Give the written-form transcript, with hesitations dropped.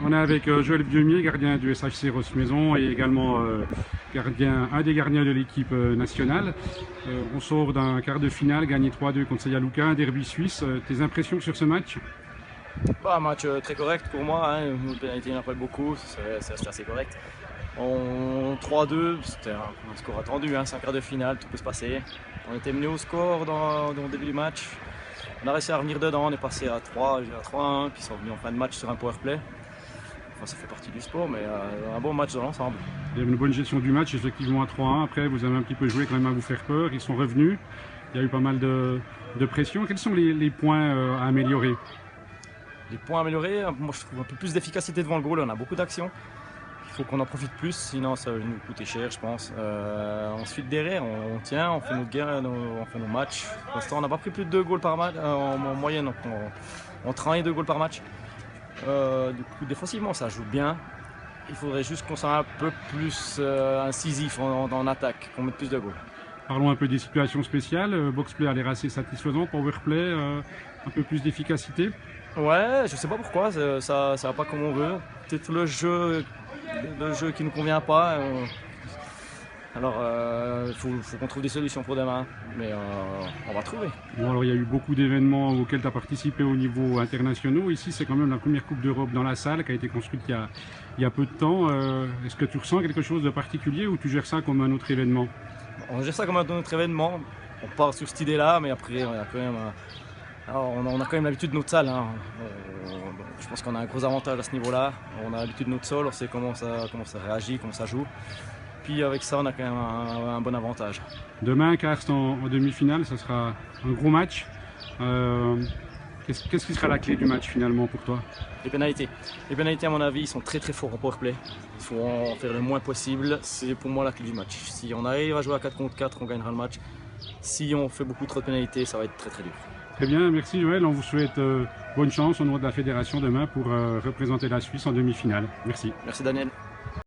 On est avec Joël Vieumier, gardien du SHC Rosse-Maison et également un des gardiens de l'équipe nationale. On sort d'un quart de finale, gagné 3-2 contre Sayalouka, un derby suisse. Tes impressions sur ce match? Un match très correct pour moi, hein. Une pénalité, il n'y en a pas beaucoup, c'est assez correct. 3-2, c'était un score attendu, hein. C'est un quart de finale, tout peut se passer. On était mené au score dans le début du match. On a réussi à revenir dedans, on est passé à 3-1, puis ils sont venus en fin de match sur un powerplay. Enfin, ça fait partie du sport, mais un bon match dans l'ensemble. Il y avait une bonne gestion du match, effectivement à 3-1. Après, vous avez un petit peu joué quand même à vous faire peur. Ils sont revenus. Il y a eu pas mal de pression. Quels sont les points à améliorer? Les points améliorés, moi je trouve un peu plus d'efficacité devant le goal. On a beaucoup d'actions. Il faut qu'on en profite plus, sinon ça va nous coûter cher, je pense. Ensuite, derrière, on tient, on fait notre guerre, on fait nos matchs. Pour l'instant, on n'a pas pris plus de 2 goals par match en moyenne, donc on travaille 2 goals par match. Du coup, défensivement, ça joue bien. Il faudrait juste qu'on soit un peu plus incisif en attaque, qu'on mette plus de goals. Parlons un peu des situations spéciales. Boxplay a l'air assez satisfaisant. Powerplay, un peu plus d'efficacité. Ouais, je sais pas pourquoi, ça va pas comme on veut. Peut-être le jeu qui nous convient pas. Alors, il faut qu'on trouve des solutions pour demain, mais on va trouver. Bon, alors il y a eu beaucoup d'événements auxquels tu as participé au niveau international. Ici, c'est quand même la première Coupe d'Europe dans la salle qui a été construite il y a peu de temps. Est-ce que tu ressens quelque chose de particulier ou tu gères ça comme un autre événement? On gère ça comme un autre événement. On part sur cette idée-là, mais après, on a quand même... on a quand même l'habitude de notre salle, hein. Je pense qu'on a un gros avantage à ce niveau-là. On a l'habitude de notre sol, on sait comment ça réagit, comment ça joue. Puis avec ça, on a quand même un bon avantage. Demain, Karst en demi-finale, ça sera un gros match. Qu'est-ce qui sera la clé du match finalement pour toi? Les pénalités. Les pénalités, à mon avis, ils sont très forts en powerplay. Il faut en faire le moins possible. C'est pour moi la clé du match. Si on arrive à jouer à 4 contre 4, on gagnera le match. Si on fait beaucoup trop de pénalités, ça va être très dur. Très bien, merci Joël. On vous souhaite bonne chance au nom de la fédération demain pour représenter la Suisse en demi-finale. Merci. Merci Daniel.